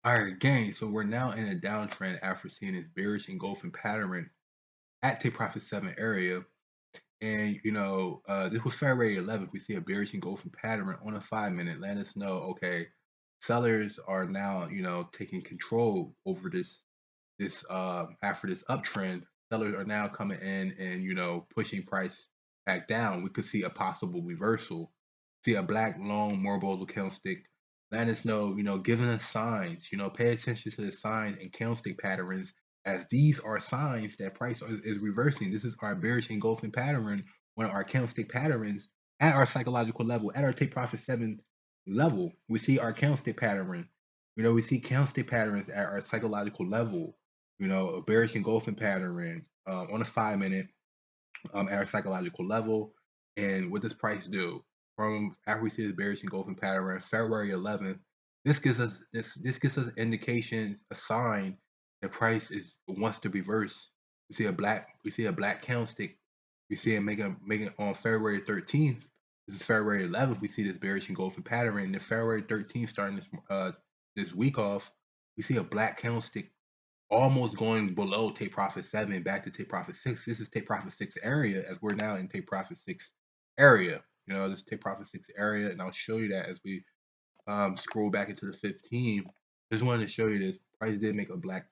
All right, gang. So we're now in a downtrend after seeing this bearish engulfing pattern at take profit 7 area. And this was February 11th. We see a bearish engulfing pattern on a 5-minute. Let us know, okay, sellers are now, taking control over this after this uptrend. Sellers are now coming in and pushing price back down. We could see a possible reversal. See a black long Marubozo candlestick. Let us know, giving us signs. Pay attention to the signs and candlestick patterns, as these are signs that price is reversing. This is our bearish engulfing pattern, one of our candlestick patterns at our psychological level, at our take profit 7 level. We see our candlestick pattern. We see candlestick patterns at our psychological level. A bearish engulfing pattern on a 5-minute at our psychological level. And what does price do? From after we see this bearish engulfing pattern, February 11th, this gives us indication, a sign that price wants to reverse. We see a black candlestick. We see it making on February 13th. This is February 11th. We see this bearish engulfing pattern, and then February 13th, starting this week off, we see a black candlestick almost going below take profit 7 back to take profit 6. This is take profit 6 area, as we're now in take profit 6 area. This take profit 6 area, and I'll show you that as we scroll back into the 15. Just wanted to show you this. Price did make a black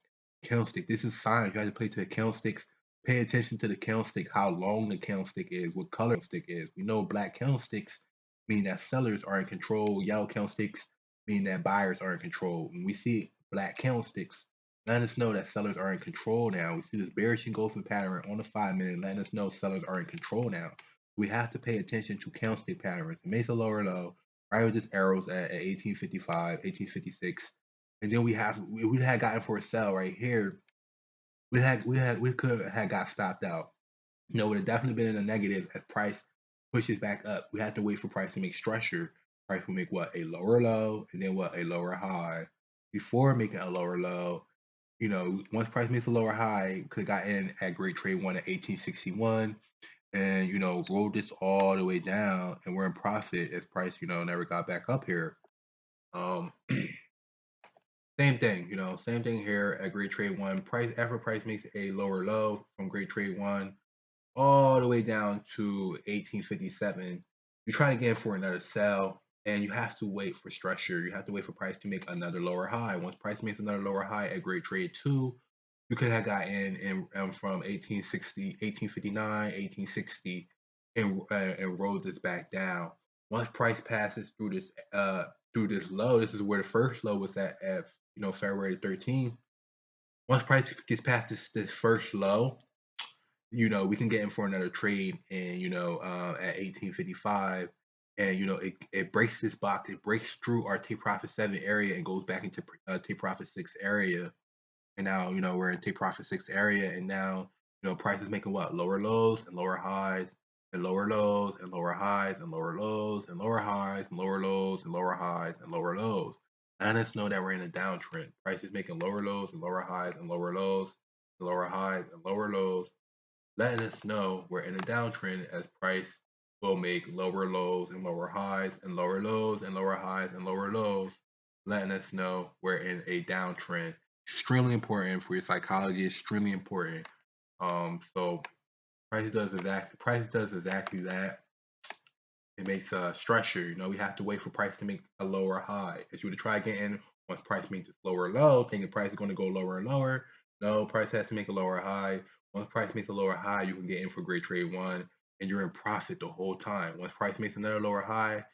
candlestick. This is signs. You have to play to the candlesticks. Pay attention to the candlestick, how long the candlestick is, what color the candlestick is. We know black candlesticks mean that sellers are in control. Yellow candlesticks mean that buyers are in control. When we see black candlesticks, let us know that sellers are in control now. We see this bearish engulfing pattern on the 5-minute, letting us know sellers are in control now. We have to pay attention to candlestick patterns. It makes a lower low, right with this arrows at 1855, 1856. And then we had gotten for a sell right here. We could have got stopped out. It would have definitely been in a negative as price pushes back up. We have to wait for price to make structure. Price will make what? A lower low, and then what? A lower high. Before making a lower low, once price makes a lower high, could have got in at Great Trade 1 at 1861, and rolled this all the way down, and we're in profit as price never got back up here. um Same thing, same thing here at Great Trade 1. Price after price makes a lower low from Great Trade 1 all the way down to 1857. You try to get in for another sell, and you have to wait for structure. You have to wait for price to make another lower high. Once price makes another lower high at Great Trade 2, you could have got in from 1860, 1859, 1860, and rolled this back down. Once price passes through this low, this is where the first low was at February 13th. Once price gets past this first low, we can get in for another trade, and at 1855, and it breaks this box. It breaks through our take profit 7 area and goes back into take profit 6 area. And now we're in take profit 6 area, and now price is making what? Lower lows and lower highs, and lower lows and lower highs, and lower lows and lower highs, and lower lows and lower highs, and lower lows. And let's know that we're in a downtrend. Price is making lower lows and lower highs, and lower lows and lower highs, and lower lows, letting us know we're in a downtrend, as price will make lower lows and lower highs, and lower lows and lower highs, and lower lows, letting us know we're in a downtrend. Extremely important for your psychology. Extremely important. So price does exactly that. It makes a structure. We have to wait for price to make a lower high. If you were to try again, once price makes its lower low, thinking price is going to go lower and lower. No, price has to make a lower high. Once price makes a lower high, you can get in for Great Trade 1, and you're in profit the whole time. Once price makes another lower high,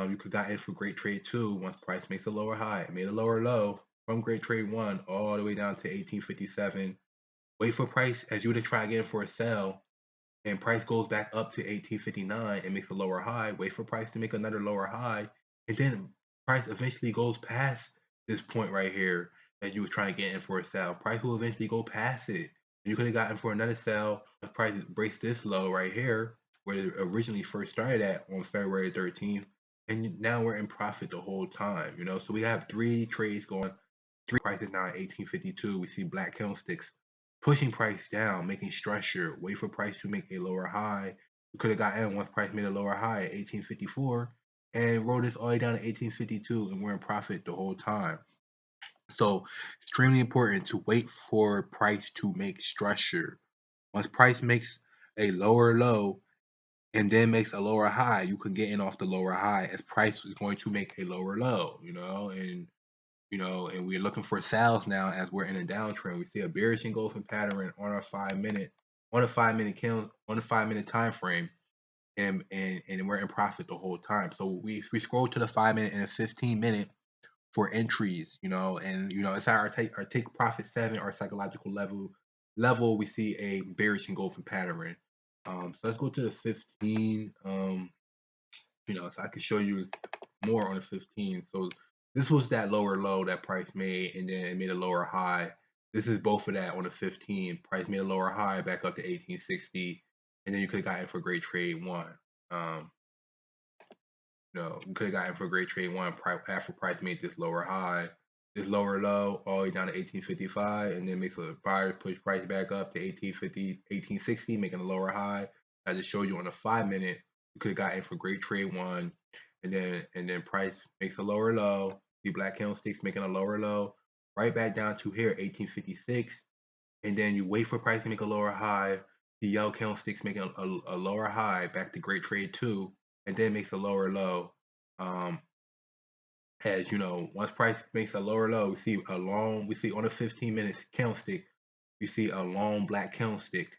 you could got in for Great Trade 2. Once price makes a lower high, it made a lower low from Great Trade 1 all the way down to 1857. Wait for price as you would try again for a sell, and price goes back up to 1859 and makes a lower high. Wait for price to make another lower high, and then price eventually goes past this point right here that you were trying to get in for a sell. Price will eventually go past it. You could have gotten for another sell if price breaks this low right here, where it originally first started at on February 13th, and now we're in profit the whole time. So we have 3 trades going. 3 prices now at 1852. We see black candlesticks pushing price down, making structure, wait for price to make a lower high. We could have got in once price made a lower high at 1854, and rolled this all the way down to 1852, and we're in profit the whole time. So extremely important to wait for price to make structure. Once price makes a lower low and then makes a lower high, you can get in off the lower high as price is going to make a lower low, and we're looking for sales now as we're in a downtrend. We see a bearish engulfing pattern on our 5 minute, on a 5 minute count, on a 5 minute time frame, and we're in profit the whole time. So we scroll to the 5 minute and the 15 minute for entries, and it's our take profit 7, our psychological level. We see a bearish engulfing pattern. So let's go to the 15. So I can show you more on the 15. So this was that lower low that price made, and then it made a lower high. This is both of that on the 15. Price made a lower high back up to 1860, and then you could have gotten for great trade one. You could have gotten for great trade one after price made this lower high, this lower low, all the way down to 1855, and then makes a buyer push price back up to 1850, 1860, making a lower high. I just showed you on the 5 minute, you could have gotten for great trade one, and then price makes a lower low. The black candlesticks making a lower low, right back down to here, 1856, and then you wait for price to make a lower high. The yellow candlesticks making a lower high back to great trade two, and then makes a lower low. As once price makes a lower low, we see on a 15 minutes candlestick, we see a long black candlestick.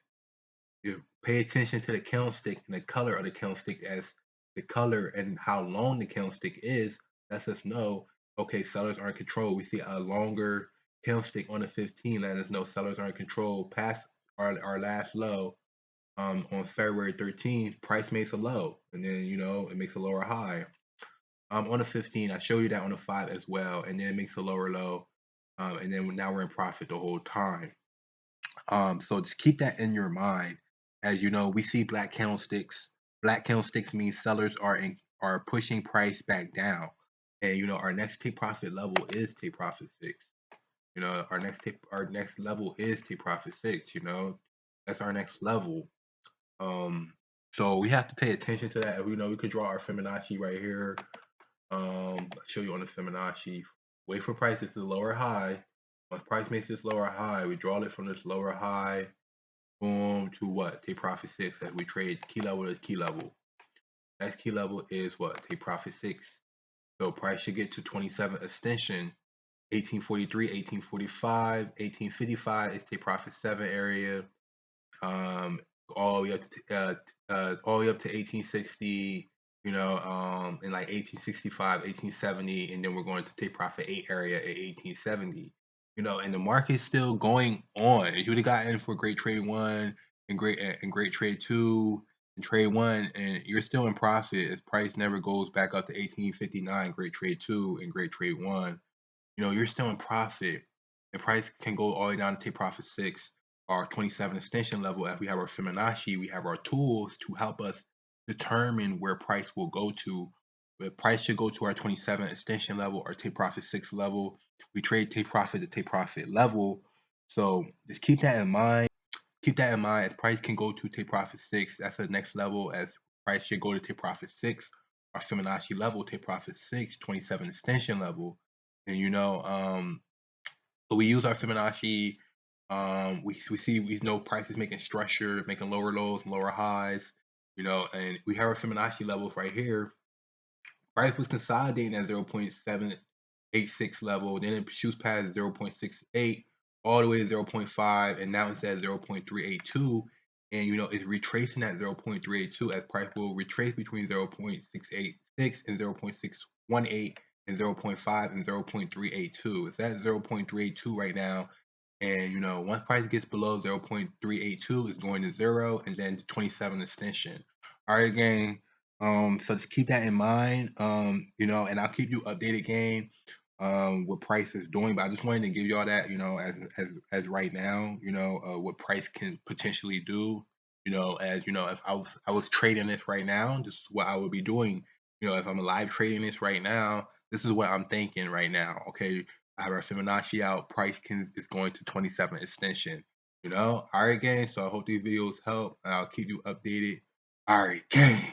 You pay attention to the candlestick and the color of the candlestick, as the color and how long the candlestick is lets us know, okay, sellers are in control. We see a longer candlestick on the 15, letting us know sellers are in control past our last low. On February 13th, price makes a low, and then it makes a lower high. On the 15, I show you that on the 5 as well, and then it makes a lower low, and then now we're in profit the whole time. So just keep that in your mind. As we see black candlesticks. Black candlesticks means sellers are pushing price back down, and our next take profit level is take profit 6. Our next level is take profit 6. That's our next level. So we have to pay attention to that. We could draw our Fibonacci right here. I'll show you on the Fibonacci. Wait for prices to lower high. Once price makes this lower high, we draw it from this lower high, boom, to what? Take profit 6 as we trade key level to key level. Next key level is what? Take profit 6. So price should get to 27 extension, 1843, 1845, 1855 is take profit 7 area. All the way up to all the way up to 1860, in like 1865, 1870, and then we're going to take profit 8 area at 1870. And the market's still going on. If you'd have gotten for great trade one and great trade two and trade one, and you're still in profit as price never goes back up to 1859, great trade two and great trade one. You're still in profit. The price can go all the way down to take profit 6, our 27 extension level. As we have our Fibonacci, we have our tools to help us determine where price will go to. The price should go to our 27 extension level or take profit 6 level. We trade take profit to take profit level. So just keep that in mind. Keep that in mind as price can go to take profit 6. That's the next level, as price should go to take profit 6. Our Fibonacci level, take profit 6, 27 extension level. And but we use our Fibonacci. We know prices making structure, making lower lows and lower highs, and we have our Fibonacci levels right here. Price was consolidating at 0.786 level, then it shoots past 0.68 all the way to 0.5, and now it's at 0.382. And it's retracing at 0.382, as price will retrace between 0.686 and 0.618 and 0.5 and 0.382. It's at 0.382 right now. And once price gets below 0.382, it's going to 0 and then to 27 extension. All right, gang. So just keep that in mind. And I'll keep you updated, gang, what price is doing. But I just wanted to give y'all that, as right now, what price can potentially do. If I was trading this right now, this is what I would be doing. If I'm live trading this right now, this is what I'm thinking right now. Okay, I have our Fibonacci out. Price is going to 27 extension. All right, gang. So I hope these videos help. And I'll keep you updated. All right, gang.